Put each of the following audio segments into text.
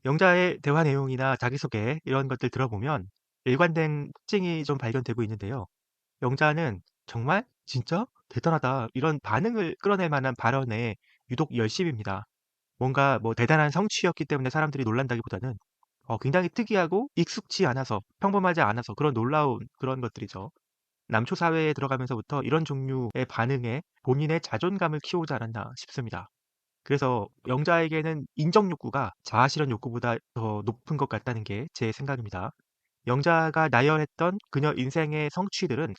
영자의 대화 내용이나 자기소개 이런 것들 들어보면 일관된 특징이 좀 발견되고 있는데요. 영자는 정말 진짜 대단하다 이런 반응을 끌어낼 만한 발언에 유독 열심입니다. 뭔가 뭐 대단한 성취였기 때문에 사람들이 놀란다기보다는 굉장히 특이하고 익숙치 않아서 평범하지 않아서 그런 놀라운 그런 것들이죠. 남초 사회에 들어가면서부터 이런 종류의 반응에 본인의 자존감을 키우지 않았나 싶습니다. 그래서 영자에게는 인정 욕구가 자아 실현 욕구보다 더 높은 것 같다는 게 제 생각입니다. 영자가 나열했던 그녀 인생의 성취들은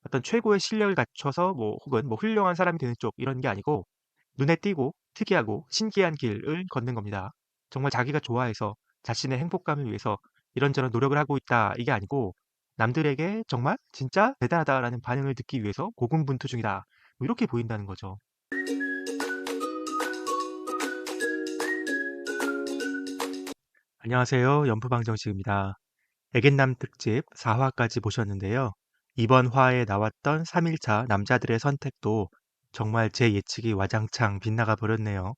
어떤 최고의 실력을 갖춰서 뭐 혹은 뭐 훌륭한 사람이 되는 쪽 이런 게 아니고 눈에 띄고 특이하고 신기한 길을 걷는 겁니다. 정말 자기가 좋아해서 자신의 행복감을 위해서 이런저런 노력을 하고 있다 이게 아니고 남들에게 정말 진짜 대단하다라는 반응을 듣기 위해서 고군분투 중이다. 뭐 이렇게 보인다는 거죠. 안녕하세요. 연프방정식입니다. 애견남 특집 4화까지 보셨는데요. 이번 화에 나왔던 3일차 남자들의 선택도 정말 제 예측이 와장창 빗나가 버렸네요.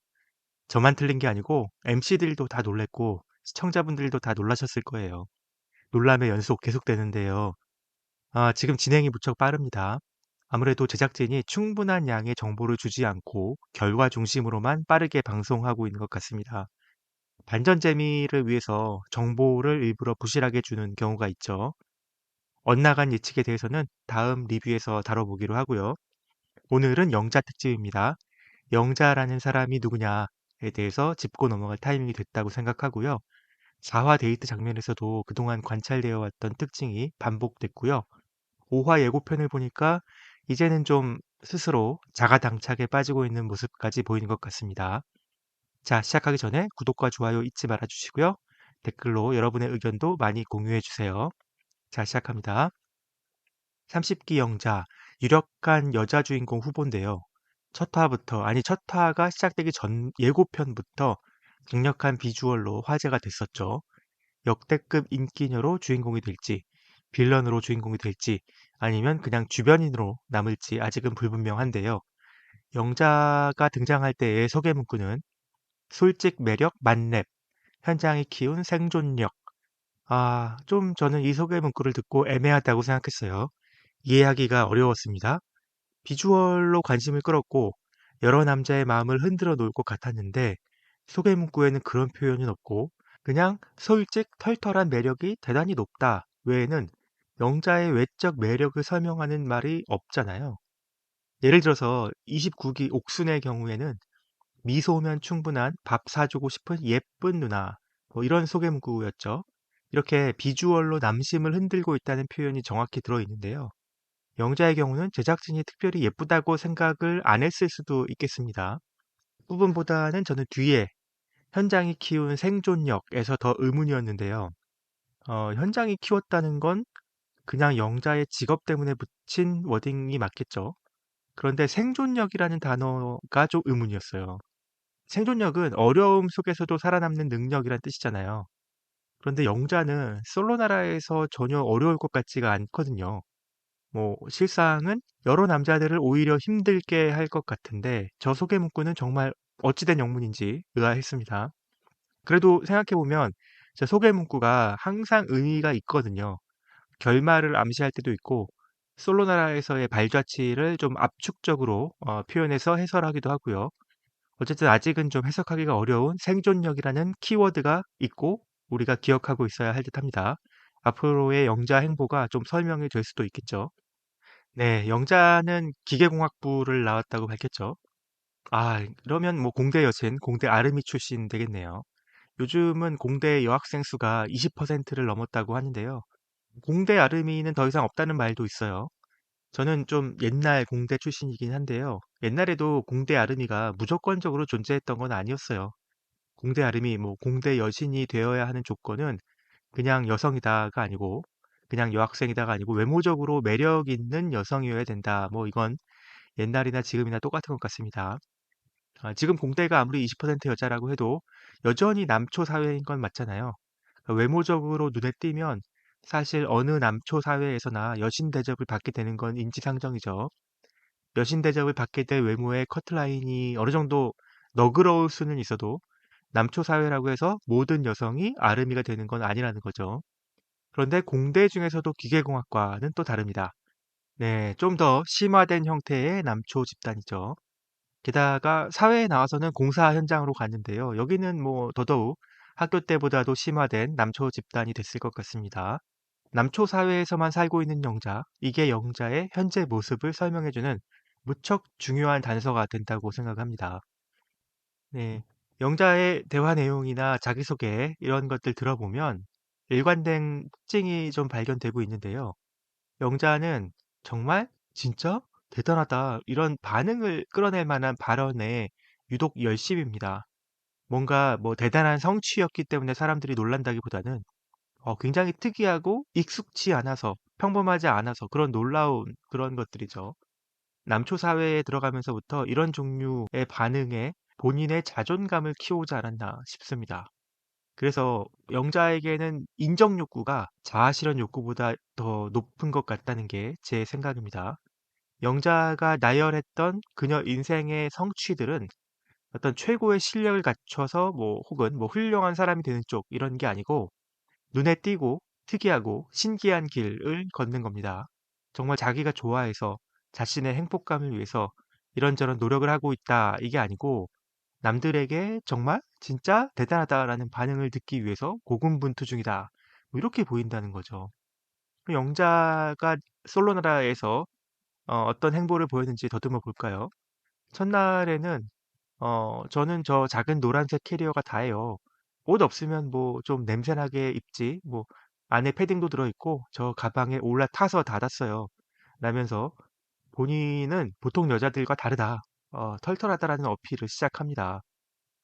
저만 틀린 게 아니고 MC들도 다 놀랬고 시청자분들도 다 놀라셨을 거예요. 놀람의 연속 계속되는데요. 지금 진행이 무척 빠릅니다. 아무래도 제작진이 충분한 양의 정보를 주지 않고 결과 중심으로만 빠르게 방송하고 있는 것 같습니다. 반전 재미를 위해서 정보를 일부러 부실하게 주는 경우가 있죠. 엇나간 예측에 대해서는 다음 리뷰에서 다뤄보기로 하고요. 오늘은 영자 특집입니다. 영자라는 사람이 누구냐에 대해서 짚고 넘어갈 타이밍이 됐다고 생각하고요. 4화 데이트 장면에서도 그동안 관찰되어 왔던 특징이 반복됐고요. 5화 예고편을 보니까 이제는 좀 스스로 자가당착에 빠지고 있는 모습까지 보이는 것 같습니다. 자, 시작하기 전에 구독과 좋아요 잊지 말아 주시고요. 댓글로 여러분의 의견도 많이 공유해 주세요. 자, 시작합니다. 30기 영자, 유력한 여자 주인공 후보인데요. 첫 화가 시작되기 전 예고편부터 강력한 비주얼로 화제가 됐었죠. 역대급 인기녀로 주인공이 될지, 빌런으로 주인공이 될지, 아니면 그냥 주변인으로 남을지 아직은 불분명한데요. 영자가 등장할 때의 소개 문구는 솔직 매력 만렙, 현장이 키운 생존력. 좀 저는 이 소개 문구를 듣고 애매하다고 생각했어요. 이해하기가 어려웠습니다. 비주얼로 관심을 끌었고 여러 남자의 마음을 흔들어 놓을 것 같았는데 소개 문구에는 그런 표현은 없고 그냥 솔직 털털한 매력이 대단히 높다 외에는 영자의 외적 매력을 설명하는 말이 없잖아요. 예를 들어서 29기 옥순의 경우에는 미소면 충분한 밥 사주고 싶은 예쁜 누나 뭐 이런 소개 문구였죠. 이렇게 비주얼로 남심을 흔들고 있다는 표현이 정확히 들어있는데요. 영자의 경우는 제작진이 특별히 예쁘다고 생각을 안 했을 수도 있겠습니다. 부분보다는 저는 뒤에 현장이 키운 생존력에서 더 의문이었는데요. 현장이 키웠다는 건 그냥 영자의 직업 때문에 붙인 워딩이 맞겠죠. 그런데 생존력이라는 단어가 좀 의문이었어요. 생존력은 어려움 속에서도 살아남는 능력이란 뜻이잖아요. 그런데 영자는 솔로 나라에서 전혀 어려울 것 같지가 않거든요. 뭐 실상은 여러 남자들을 오히려 힘들게 할 것 같은데 저 소개 문구는 정말 어찌된 영문인지 의아했습니다. 그래도 생각해보면 저 소개 문구가 항상 의미가 있거든요. 결말을 암시할 때도 있고 솔로 나라에서의 발자취를 좀 압축적으로 표현해서 해설하기도 하고요. 어쨌든 아직은 좀 해석하기가 어려운 생존력이라는 키워드가 있고 우리가 기억하고 있어야 할 듯합니다. 앞으로의 영자 행보가 좀 설명이 될 수도 있겠죠. 네, 영자는 기계공학부를 나왔다고 밝혔죠. 그러면 뭐 공대 여신, 공대 아르미 출신 되겠네요. 요즘은 공대 여학생 수가 20%를 넘었다고 하는데요. 공대 아르미는 더 이상 없다는 말도 있어요. 저는 좀 옛날 공대 출신이긴 한데요. 옛날에도 공대 아르미가 무조건적으로 존재했던 건 아니었어요. 공대 아르미, 뭐 공대 여신이 되어야 하는 조건은 그냥 여성이다가 아니고 그냥 여학생이다가 아니고 외모적으로 매력 있는 여성이어야 된다. 뭐 이건 옛날이나 지금이나 똑같은 것 같습니다. 지금 공대가 아무리 20% 여자라고 해도 여전히 남초 사회인 건 맞잖아요. 외모적으로 눈에 띄면 사실 어느 남초 사회에서나 여신 대접을 받게 되는 건 인지상정이죠. 여신 대접을 받게 될 외모의 커트라인이 어느 정도 너그러울 수는 있어도 남초 사회라고 해서 모든 여성이 아름이가 되는 건 아니라는 거죠. 그런데 공대 중에서도 기계공학과는 또 다릅니다. 네, 좀 더 심화된 형태의 남초 집단이죠. 게다가 사회에 나와서는 공사 현장으로 갔는데요. 여기는 뭐 더더욱 학교 때보다도 심화된 남초 집단이 됐을 것 같습니다. 남초 사회에서만 살고 있는 영자, 이게 영자의 현재 모습을 설명해주는 무척 중요한 단서가 된다고 생각합니다. 네. 영자의 대화 내용이나 자기소개 이런 것들 들어보면 일관된 특징이 좀 발견되고 있는데요. 영자는 정말 진짜 대단하다 이런 반응을 끌어낼 만한 발언에 유독 열심입니다. 뭔가 뭐 대단한 성취였기 때문에 사람들이 놀란다기보다는 굉장히 특이하고 익숙치 않아서 평범하지 않아서 그런 놀라운 그런 것들이죠. 남초 사회에 들어가면서부터 이런 종류의 반응에 본인의 자존감을 키우지 않았나 싶습니다. 그래서 영자에게는 인정 욕구가 자아 실현 욕구보다 더 높은 것 같다는 게 제 생각입니다. 영자가 나열했던 그녀 인생의 성취들은 어떤 최고의 실력을 갖춰서 뭐 혹은 뭐 훌륭한 사람이 되는 쪽 이런 게 아니고 눈에 띄고 특이하고 신기한 길을 걷는 겁니다. 정말 자기가 좋아해서 자신의 행복감을 위해서 이런저런 노력을 하고 있다 이게 아니고 남들에게 정말 진짜 대단하다라는 반응을 듣기 위해서 고군분투 중이다. 뭐 이렇게 보인다는 거죠. 그 영자가 솔로나라에서 어떤 행보를 보였는지 더듬어 볼까요? 첫날에는 저는 저 작은 노란색 캐리어가 다예요. 옷 없으면 뭐 좀 냄새나게 입지. 뭐 안에 패딩도 들어있고 저 가방에 올라타서 닫았어요. 라면서 본인은 보통 여자들과 다르다. 털털하다라는 어필을 시작합니다.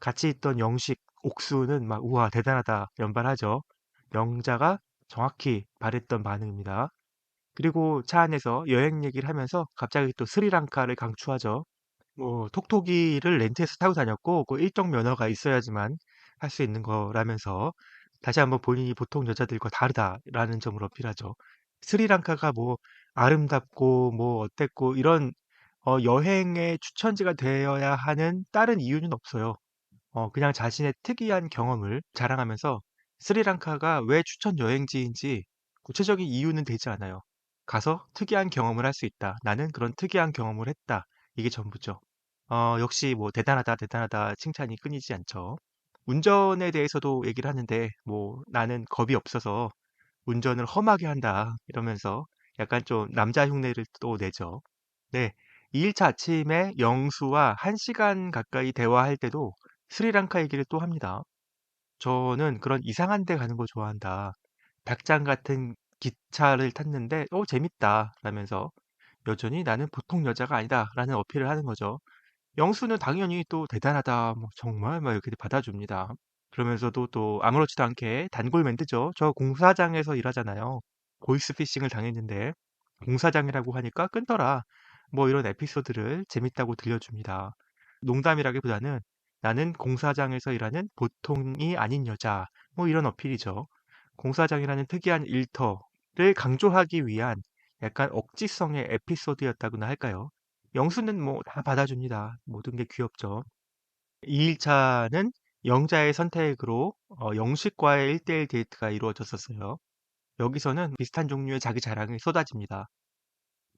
같이 있던 영식, 옥수는 막 우와 대단하다 연발하죠. 영자가 정확히 바랬던 반응입니다. 그리고 차 안에서 여행 얘기를 하면서 갑자기 또 스리랑카를 강추하죠. 뭐 톡톡이를 렌트해서 타고 다녔고 그 일정 면허가 있어야지만 할 수 있는 거라면서 다시 한번 본인이 보통 여자들과 다르다라는 점을 어필하죠. 스리랑카가 뭐 아름답고 뭐 어땠고 이런 여행의 추천지가 되어야 하는 다른 이유는 없어요. 그냥 자신의 특이한 경험을 자랑하면서 스리랑카가 왜 추천 여행지인지 구체적인 이유는 되지 않아요. 가서 특이한 경험을 할 수 있다. 나는 그런 특이한 경험을 했다. 이게 전부죠. 역시 뭐 대단하다, 대단하다 칭찬이 끊이지 않죠. 운전에 대해서도 얘기를 하는데 뭐 나는 겁이 없어서 운전을 험하게 한다. 이러면서 약간 좀 남자 흉내를 또 내죠. 네. 2일차 아침에 영수와 1시간 가까이 대화할 때도 스리랑카 얘기를 또 합니다. 저는 그런 이상한 데 가는 거 좋아한다. 닭장 같은 기차를 탔는데, 재밌다. 라면서 여전히 나는 보통 여자가 아니다. 라는 어필을 하는 거죠. 영수는 당연히 또 대단하다. 뭐 정말 막 이렇게 받아줍니다. 그러면서도 또 아무렇지도 않게 단골 멘트죠. 저 공사장에서 일하잖아요. 보이스피싱을 당했는데 공사장이라고 하니까 끊더라. 뭐 이런 에피소드를 재밌다고 들려줍니다. 농담이라기보다는 나는 공사장에서 일하는 보통이 아닌 여자. 뭐 이런 어필이죠. 공사장이라는 특이한 일터를 강조하기 위한 약간 억지성의 에피소드였다고나 할까요? 영수는 뭐 다 받아줍니다. 모든 게 귀엽죠. 2일차는 영자의 선택으로 영식과의 1대1 데이트가 이루어졌었어요. 여기서는 비슷한 종류의 자기 자랑이 쏟아집니다.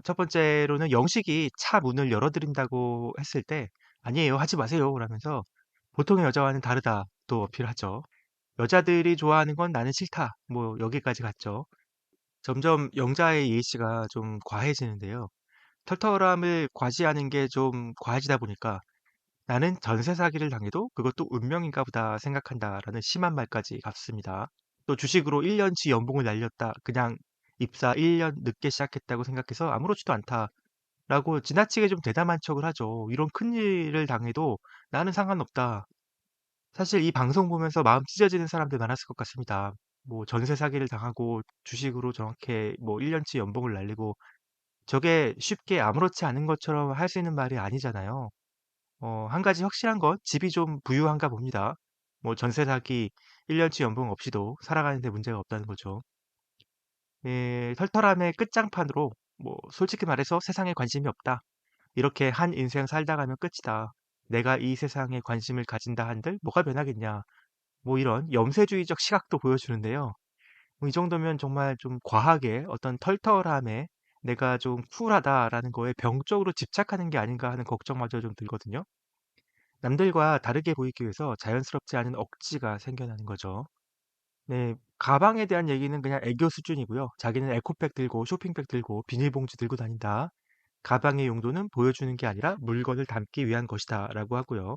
첫 번째로는 영식이 차 문을 열어드린다고 했을 때 아니에요, 하지 마세요. 라면서 보통의 여자와는 다르다 또 어필하죠. 여자들이 좋아하는 건 나는 싫다. 뭐 여기까지 갔죠. 점점 영자의 예시가 좀 과해지는데요. 털털함을 과시하는 게 좀 과해지다 보니까 나는 전세 사기를 당해도 그것도 운명인가 보다 생각한다라는 심한 말까지 갔습니다. 또 주식으로 1년치 연봉을 날렸다. 그냥 입사 1년 늦게 시작했다고 생각해서 아무렇지도 않다라고 지나치게 좀 대담한 척을 하죠. 이런 큰일을 당해도 나는 상관없다. 사실 이 방송 보면서 마음 찢어지는 사람들 많았을 것 같습니다. 뭐 전세 사기를 당하고 주식으로 저렇게 뭐 1년치 연봉을 날리고 저게 쉽게 아무렇지 않은 것처럼 할 수 있는 말이 아니잖아요. 한 가지 확실한 건 집이 좀 부유한가 봅니다. 뭐 전세 사기 1년치 연봉 없이도 살아가는 데 문제가 없다는 거죠. 예, 털털함의 끝장판으로 뭐 솔직히 말해서 세상에 관심이 없다. 이렇게 한 인생 살다 가면 끝이다. 내가 이 세상에 관심을 가진다 한들 뭐가 변하겠냐. 뭐 이런 염세주의적 시각도 보여주는데요. 뭐 이 정도면 정말 좀 과하게 어떤 털털함에 내가 좀 쿨하다라는 거에 병적으로 집착하는 게 아닌가 하는 걱정마저 좀 들거든요. 남들과 다르게 보이기 위해서 자연스럽지 않은 억지가 생겨나는 거죠. 네, 가방에 대한 얘기는 그냥 애교 수준이고요. 자기는 에코백 들고 쇼핑백 들고 비닐봉지 들고 다닌다. 가방의 용도는 보여주는 게 아니라 물건을 담기 위한 것이다 라고 하고요.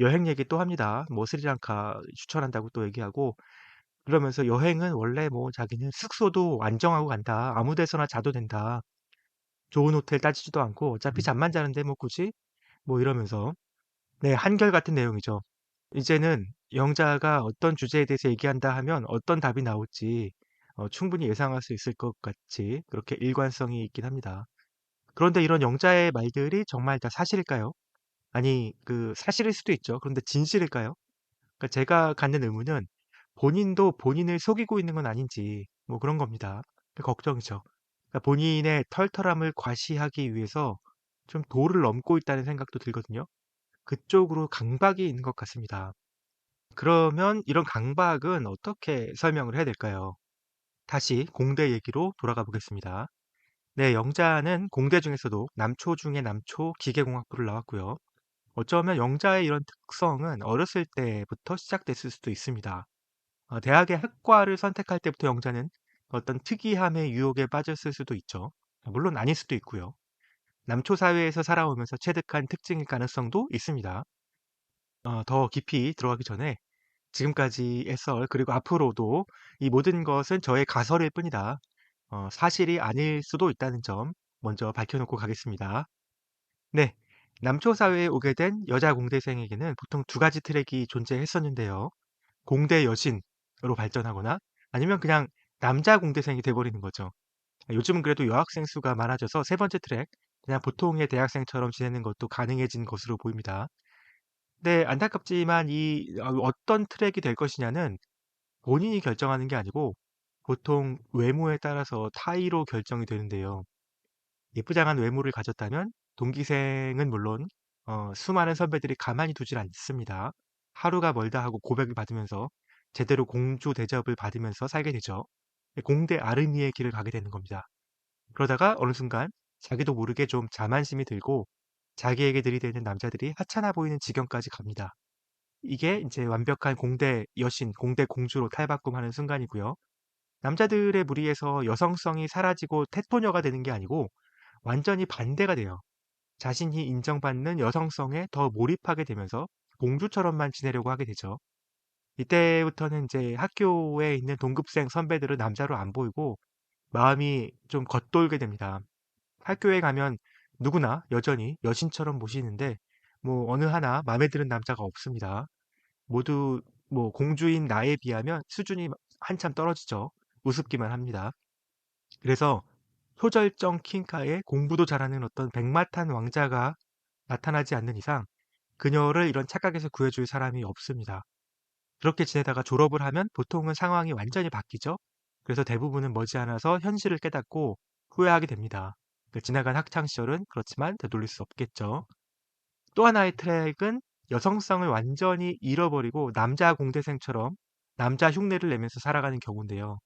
여행 얘기 또 합니다. 뭐 스리랑카 추천한다고 또 얘기하고 그러면서 여행은 원래 뭐 자기는 숙소도 안정하고 간다. 아무 데서나 자도 된다. 좋은 호텔 따지지도 않고 어차피 잠만 자는데 뭐 굳이 뭐 이러면서 네, 한결같은 내용이죠. 이제는 영자가 어떤 주제에 대해서 얘기한다 하면 어떤 답이 나올지 충분히 예상할 수 있을 것 같이 그렇게 일관성이 있긴 합니다. 그런데 이런 영자의 말들이 정말 다 사실일까요? 아니, 그 사실일 수도 있죠. 그런데 진실일까요? 그러니까 제가 갖는 의문은 본인도 본인을 속이고 있는 건 아닌지 뭐 그런 겁니다. 그 걱정이죠. 그러니까 본인의 털털함을 과시하기 위해서 좀 도를 넘고 있다는 생각도 들거든요. 그쪽으로 강박이 있는 것 같습니다. 그러면 이런 강박은 어떻게 설명을 해야 될까요? 다시 공대 얘기로 돌아가 보겠습니다. 네, 영자는 공대 중에서도 남초 중에 남초 기계공학부를 나왔고요. 어쩌면 영자의 이런 특성은 어렸을 때부터 시작됐을 수도 있습니다. 대학의 학과를 선택할 때부터 영자는 어떤 특이함의 유혹에 빠졌을 수도 있죠. 물론 아닐 수도 있고요. 남초 사회에서 살아오면서 체득한 특징일 가능성도 있습니다. 더 깊이 들어가기 전에 지금까지의 썰 그리고 앞으로도 이 모든 것은 저의 가설일 뿐이다. 사실이 아닐 수도 있다는 점 먼저 밝혀놓고 가겠습니다. 네, 남초 사회에 오게 된 여자 공대생에게는 보통 두 가지 트랙이 존재했었는데요. 공대 여신으로 발전하거나 아니면 그냥 남자 공대생이 돼버리는 거죠. 요즘은 그래도 여학생 수가 많아져서 세 번째 트랙, 그냥 보통의 대학생처럼 지내는 것도 가능해진 것으로 보입니다. 네, 안타깝지만 이 어떤 트랙이 될 것이냐는 본인이 결정하는 게 아니고 보통 외모에 따라서 타의로 결정이 되는데요. 예쁘장한 외모를 가졌다면 동기생은 물론 수많은 선배들이 가만히 두질 않습니다. 하루가 멀다 하고 고백을 받으면서 제대로 공주 대접을 받으면서 살게 되죠. 공대 아르미의 길을 가게 되는 겁니다. 그러다가 어느 순간 자기도 모르게 좀 자만심이 들고 자기에게 들이대는 남자들이 하찮아 보이는 지경까지 갑니다. 이게 이제 완벽한 공대 여신, 공대 공주로 탈바꿈하는 순간이고요. 남자들의 무리에서 여성성이 사라지고 테토녀가 되는 게 아니고 완전히 반대가 돼요. 자신이 인정받는 여성성에 더 몰입하게 되면서 공주처럼만 지내려고 하게 되죠. 이때부터는 이제 학교에 있는 동급생 선배들은 남자로 안 보이고 마음이 좀 겉돌게 됩니다. 학교에 가면 누구나 여전히 여신처럼 모시는데 뭐 어느 하나 마음에 드는 남자가 없습니다. 모두 뭐 공주인 나에 비하면 수준이 한참 떨어지죠. 우습기만 합니다. 그래서 소절정 킹카에 공부도 잘하는 어떤 백마탄 왕자가 나타나지 않는 이상 그녀를 이런 착각에서 구해줄 사람이 없습니다. 그렇게 지내다가 졸업을 하면 보통은 상황이 완전히 바뀌죠. 그래서 대부분은 머지않아서 현실을 깨닫고 후회하게 됩니다. 그 지나간 학창 시절은 그렇지만 되돌릴 수 없겠죠. 또 하나의 트랙은 여성성을 완전히 잃어버리고 남자 공대생처럼 남자 흉내를 내면서 살아가는 경우인데요.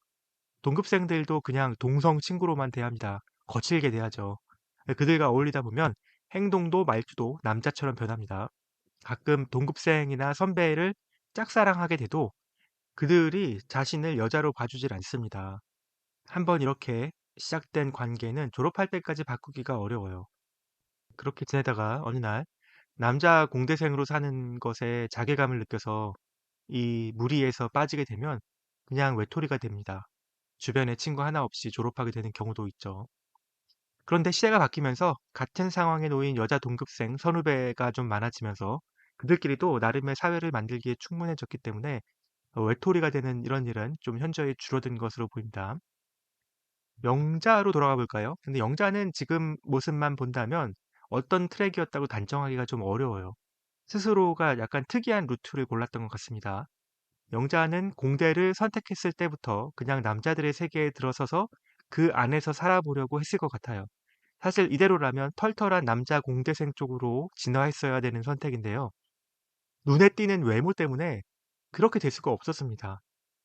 동급생들도 그냥 동성 친구로만 대합니다. 거칠게 대하죠. 그들과 어울리다 보면 행동도 말투도 남자처럼 변합니다. 가끔 동급생이나 선배를 짝사랑하게 돼도 그들이 자신을 여자로 봐주질 않습니다. 한번 이렇게 시작된 관계는 졸업할 때까지 바꾸기가 어려워요. 그렇게 지내다가 어느 날 남자 공대생으로 사는 것에 자괴감을 느껴서 이 무리에서 빠지게 되면 그냥 외톨이가 됩니다. 주변에 친구 하나 없이 졸업하게 되는 경우도 있죠. 그런데 시대가 바뀌면서 같은 상황에 놓인 여자 동급생 선후배가 좀 많아지면서 그들끼리도 나름의 사회를 만들기에 충분해졌기 때문에 외톨이가 되는 이런 일은 좀 현저히 줄어든 것으로 보입니다. 영자로 돌아가 볼까요? 근데 영자는 지금 모습만 본다면 어떤 트랙이었다고 단정하기가 좀 어려워요. 스스로가 약간 특이한 루트를 골랐던 것 같습니다. 영자는 공대를 선택했을 때부터 그냥 남자들의 세계에 들어서서 그 안에서 살아보려고 했을 것 같아요. 사실 이대로라면 털털한 남자 공대생 쪽으로 진화했어야 되는 선택인데요. 눈에 띄는 외모 때문에 그렇게 될 수가 없었습니다.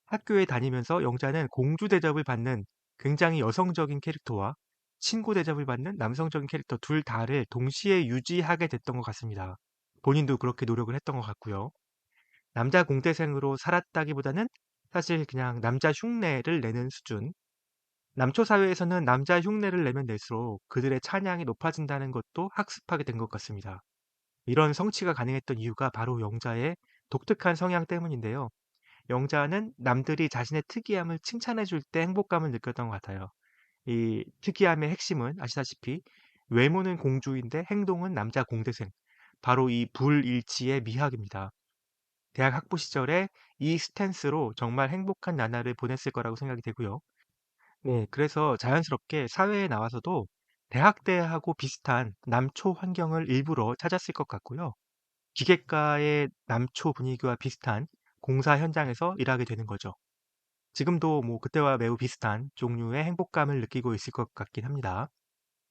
학교에 다니면서 영자는 공주 대접을 받는 굉장히 여성적인 캐릭터와 친구 대접을 받는 남성적인 캐릭터 둘 다를 동시에 유지하게 됐던 것 같습니다. 본인도 그렇게 노력을 했던 것 같고요. 남자 공대생으로 살았다기보다는 사실 그냥 남자 흉내를 내는 수준. 남초 사회에서는 남자 흉내를 내면 낼수록 그들의 찬양이 높아진다는 것도 학습하게 된 것 같습니다. 이런 성취가 가능했던 이유가 바로 영자의 독특한 성향 때문인데요. 영자는 남들이 자신의 특이함을 칭찬해 줄 때 행복감을 느꼈던 것 같아요. 이 특이함의 핵심은 아시다시피 외모는 공주인데 행동은 남자 공대생. 바로 이 불일치의 미학입니다. 대학 학부 시절에 이 스탠스로 정말 행복한 나날을 보냈을 거라고 생각이 되고요. 네, 그래서 자연스럽게 사회에 나와서도 대학 때하고 비슷한 남초 환경을 일부러 찾았을 것 같고요. 기계과의 남초 분위기와 비슷한 공사 현장에서 일하게 되는 거죠. 지금도 뭐 그때와 매우 비슷한 종류의 행복감을 느끼고 있을 것 같긴 합니다.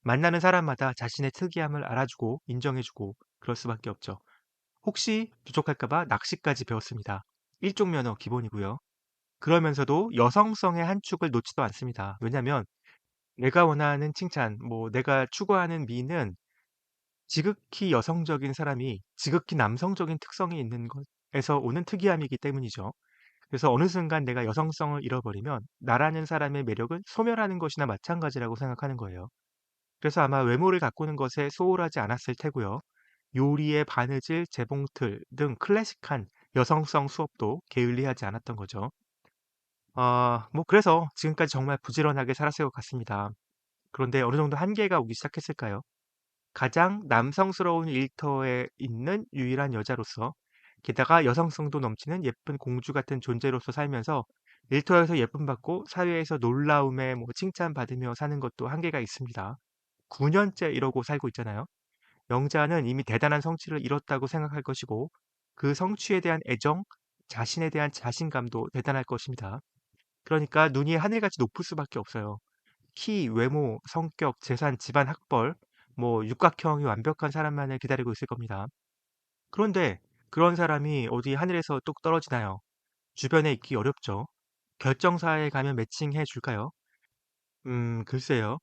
만나는 사람마다 자신의 특이함을 알아주고 인정해주고 그럴 수밖에 없죠. 혹시 부족할까봐 낚시까지 배웠습니다. 일종 면허 기본이고요. 그러면서도 여성성의 한 축을 놓지도 않습니다. 왜냐하면 내가 원하는 칭찬, 뭐 내가 추구하는 미는 지극히 여성적인 사람이 지극히 남성적인 특성이 있는 것에서 오는 특이함이기 때문이죠. 그래서 어느 순간 내가 여성성을 잃어버리면 나라는 사람의 매력은 소멸하는 것이나 마찬가지라고 생각하는 거예요. 그래서 아마 외모를 가꾸는 것에 소홀하지 않았을 테고요. 요리의 바느질, 재봉틀 등 클래식한 여성성 수업도 게을리하지 않았던 거죠. 뭐 그래서 지금까지 정말 부지런하게 살았을 것 같습니다. 그런데 어느 정도 한계가 오기 시작했을까요? 가장 남성스러운 일터에 있는 유일한 여자로서 게다가 여성성도 넘치는 예쁜 공주 같은 존재로서 살면서 일터에서 예쁨 받고 사회에서 놀라움에 뭐 칭찬받으며 사는 것도 한계가 있습니다. 9년째 이러고 살고 있잖아요. 영자는 이미 대단한 성취를 이뤘다고 생각할 것이고 그 성취에 대한 애정, 자신에 대한 자신감도 대단할 것입니다. 그러니까 눈이 하늘같이 높을 수밖에 없어요. 키, 외모, 성격, 재산, 집안, 학벌, 뭐 육각형이 완벽한 사람만을 기다리고 있을 겁니다. 그런데 그런 사람이 어디 하늘에서 뚝 떨어지나요? 주변에 있기 어렵죠. 결정사에 가면 매칭해 줄까요? 글쎄요.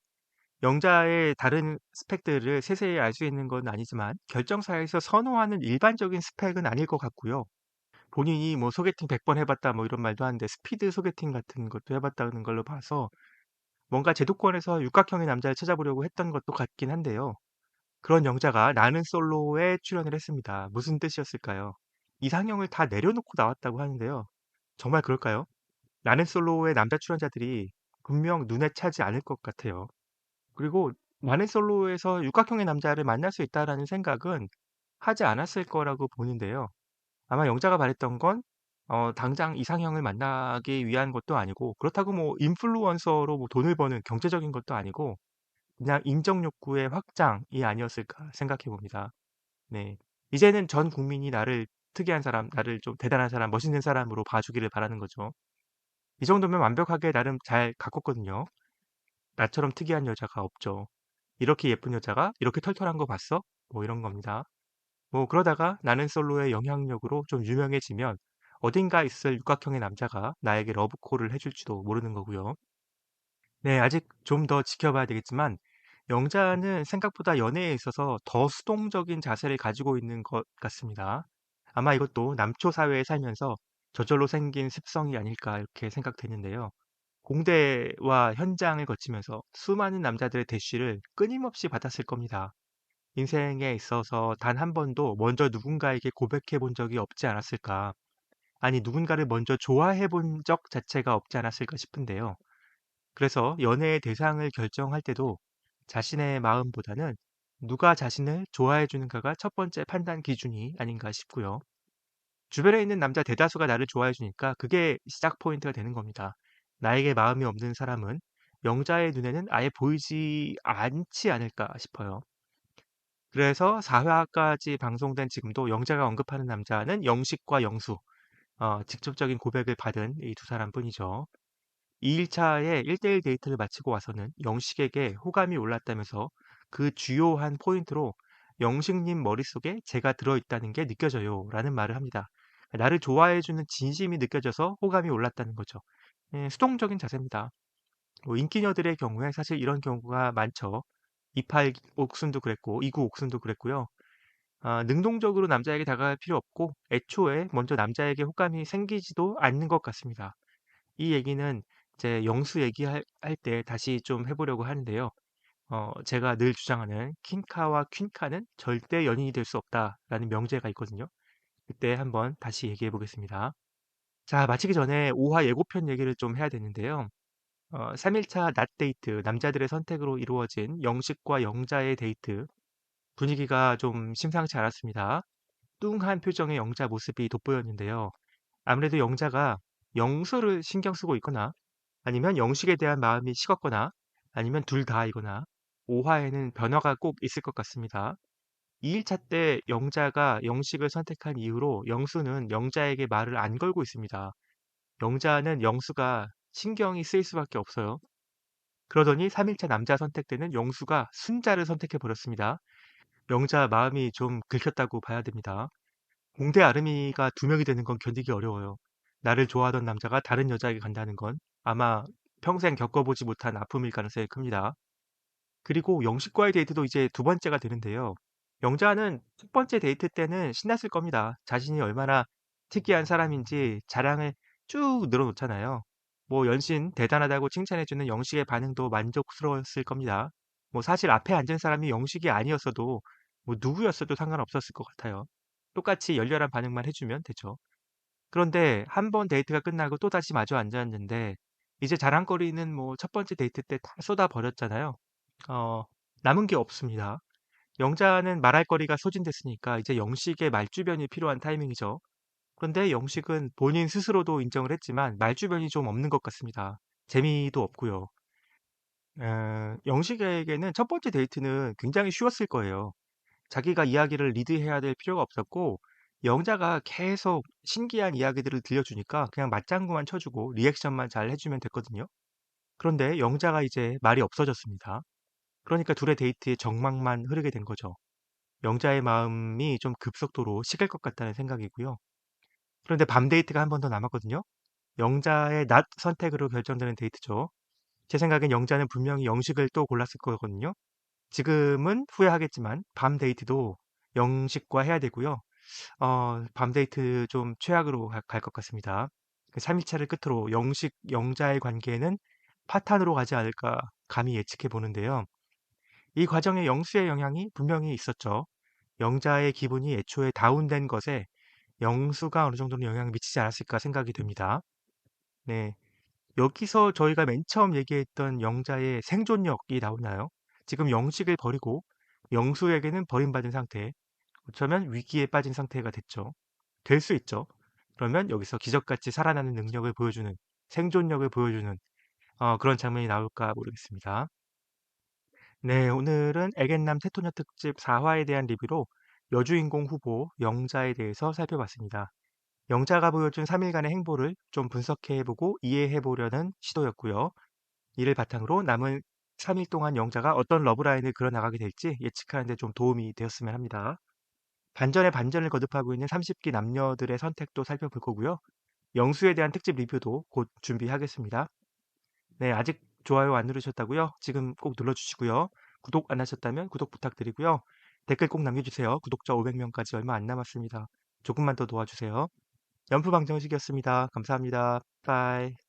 영자의 다른 스펙들을 세세히 알 수 있는 건 아니지만 결정사에서 선호하는 일반적인 스펙은 아닐 것 같고요. 본인이 뭐 소개팅 100번 해봤다 뭐 이런 말도 하는데 스피드 소개팅 같은 것도 해봤다는 걸로 봐서 뭔가 제도권에서 육각형의 남자를 찾아보려고 했던 것도 같긴 한데요. 그런 영자가 나는 솔로에 출연을 했습니다. 무슨 뜻이었을까요? 이상형을 다 내려놓고 나왔다고 하는데요. 정말 그럴까요? 나는 솔로의 남자 출연자들이 분명 눈에 차지 않을 것 같아요. 그리고 나는 솔로에서 육각형의 남자를 만날 수 있다라는 생각은 하지 않았을 거라고 보는데요. 아마 영자가 말했던 건 당장 이상형을 만나기 위한 것도 아니고 그렇다고 뭐 인플루언서로 뭐 돈을 버는 경제적인 것도 아니고 그냥 인정 욕구의 확장이 아니었을까 생각해 봅니다. 네. 이제는 전 국민이 나를 특이한 사람, 나를 좀 대단한 사람, 멋있는 사람으로 봐주기를 바라는 거죠. 이 정도면 완벽하게 나름 잘 가꿨거든요. 나처럼 특이한 여자가 없죠. 이렇게 예쁜 여자가 이렇게 털털한 거 봤어? 뭐 이런 겁니다. 뭐 그러다가 나는 솔로의 영향력으로 좀 유명해지면 어딘가 있을 육각형의 남자가 나에게 러브콜을 해줄지도 모르는 거고요. 네, 아직 좀 더 지켜봐야 되겠지만 영자는 생각보다 연애에 있어서 더 수동적인 자세를 가지고 있는 것 같습니다. 아마 이것도 남초 사회에 살면서 저절로 생긴 습성이 아닐까 이렇게 생각되는데요. 공대와 현장을 거치면서 수많은 남자들의 대쉬를 끊임없이 받았을 겁니다. 인생에 있어서 단 한 번도 먼저 누군가에게 고백해 본 적이 없지 않았을까? 아니, 누군가를 먼저 좋아해 본 적 자체가 없지 않았을까 싶은데요. 그래서 연애의 대상을 결정할 때도 자신의 마음보다는 누가 자신을 좋아해 주는가가 첫 번째 판단 기준이 아닌가 싶고요. 주변에 있는 남자 대다수가 나를 좋아해 주니까 그게 시작 포인트가 되는 겁니다. 나에게 마음이 없는 사람은 영자의 눈에는 아예 보이지 않지 않을까 싶어요. 그래서 4화까지 방송된 지금도 영자가 언급하는 남자는 영식과 영수, 직접적인 고백을 받은 이 두 사람뿐이죠. 2일차에 1대1 데이트를 마치고 와서는 영식에게 호감이 올랐다면서 그 주요한 포인트로 "영식님 머릿속에 제가 들어있다는 게 느껴져요." 라는 말을 합니다. 나를 좋아해 주는 진심이 느껴져서 호감이 올랐다는 거죠. 예, 수동적인 자세입니다. 뭐 인기녀들의 경우에 사실 이런 경우가 많죠. 이팔 옥순도 그랬고 이구 옥순도 그랬고요. 능동적으로 남자에게 다가갈 필요 없고 애초에 먼저 남자에게 호감이 생기지도 않는 것 같습니다. 이 얘기는 이제 영수 얘기할 할 때 다시 좀 해 보려고 하는데요. 제가 늘 주장하는 퀸카와 퀸카는 절대 연인이 될 수 없다라는 명제가 있거든요. 그때 한번 다시 얘기해 보겠습니다. 자, 마치기 전에 5화 예고편 얘기를 좀 해야 되는데요. 3 일차 낮 데이트, 남자들의 선택으로 이루어진 영식과 영자의 데이트, 분위기가 좀 심상치 않았습니다. 뚱한 표정의 영자 모습이 돋보였는데요. 아무래도 영자가 영수를 신경 쓰고 있거나 아니면 영식에 대한 마음이 식었거나 아니면 둘 다이거나 5 화에는 변화가 꼭 있을 것 같습니다. 2 일차 때 영자가 영식을 선택한 이후로 영수는 영자에게 말을 안 걸고 있습니다. 영자는 영수가 신경이 쓰일 수밖에 없어요. 그러더니 3 일차 남자 선택 때는 영수가 순자를 선택해 버렸습니다. 영자 마음이 좀 긁혔다고 봐야 됩니다. 공대 아름이가 두 명이 되는 건 견디기 어려워요. 나를 좋아하던 남자가 다른 여자에게 간다는 건 아마 평생 겪어보지 못한 아픔일 가능성이 큽니다. 그리고 영식과의 데이트도 이제 두 번째가 되는데요. 영자는 첫 번째 데이트 때는 신났을 겁니다. 자신이 얼마나 특이한 사람인지 자랑을 쭉 늘어놓잖아요. 뭐 연신 대단하다고 칭찬해주는 영식의 반응도 만족스러웠을 겁니다. 뭐 사실 앞에 앉은 사람이 영식이 아니었어도 뭐 누구였어도 상관없었을 것 같아요. 똑같이 열렬한 반응만 해주면 되죠. 그런데 한 번 데이트가 끝나고 또다시 마주 앉았는데 이제 자랑거리는 뭐 첫 번째 데이트 때 다 쏟아버렸잖아요. 어 남은 게 없습니다. 영자는 말할 거리가 소진됐으니까 이제 영식의 말주변이 필요한 타이밍이죠. 그런데 영식은 본인 스스로도 인정을 했지만 말주변이 좀 없는 것 같습니다. 재미도 없고요. 영식에게는 첫 번째 데이트는 굉장히 쉬웠을 거예요. 자기가 이야기를 리드해야 될 필요가 없었고 영자가 계속 신기한 이야기들을 들려주니까 그냥 맞장구만 쳐주고 리액션만 잘 해주면 됐거든요. 그런데 영자가 이제 말이 없어졌습니다. 그러니까 둘의 데이트에 정막만 흐르게 된 거죠. 영자의 마음이 좀 급속도로 식을 것 같다는 생각이고요. 그런데 밤 데이트가 한 번 더 남았거든요. 영자의 낮 선택으로 결정되는 데이트죠. 제 생각엔 영자는 분명히 영식을 또 골랐을 거거든요. 지금은 후회하겠지만 밤 데이트도 영식과 해야 되고요. 밤 데이트 좀 최악으로 갈 것 같습니다. 그 3 일차를 끝으로 영식, 영자의 관계는 파탄으로 가지 않을까 감히 예측해 보는데요. 이 과정에 영수의 영향이 분명히 있었죠. 영자의 기분이 애초에 다운된 것에 영수가 어느 정도는 영향을 미치지 않았을까 생각이 됩니다. 네. 여기서 저희가 맨 처음 얘기했던 영자의 생존력이 나오나요? 지금 영식을 버리고 영수에게는 버림받은 상태, 어쩌면 위기에 빠진 상태가 됐죠. 될 수 있죠. 그러면 여기서 기적같이 살아나는 능력을 보여주는, 생존력을 보여주는 그런 장면이 나올까 모르겠습니다. 네, 오늘은 애견남 테토녀 특집 4화에 대한 리뷰로 여주인공 후보 영자에 대해서 살펴봤습니다. 영자가 보여준 3일간의 행보를 좀 분석해보고 이해해보려는 시도였고요. 이를 바탕으로 남은 3일 동안 영자가 어떤 러브라인을 그려나가게 될지 예측하는 데 좀 도움이 되었으면 합니다. 반전에 반전을 거듭하고 있는 30기 남녀들의 선택도 살펴볼 거고요. 영수에 대한 특집 리뷰도 곧 준비하겠습니다. 네, 아직 좋아요 안 누르셨다고요? 지금 꼭 눌러주시고요. 구독 안 하셨다면 구독 부탁드리고요. 댓글 꼭 남겨주세요. 구독자 500명까지 얼마 안 남았습니다. 조금만 더 도와주세요. 연프방정식이었습니다. 감사합니다. 빠이.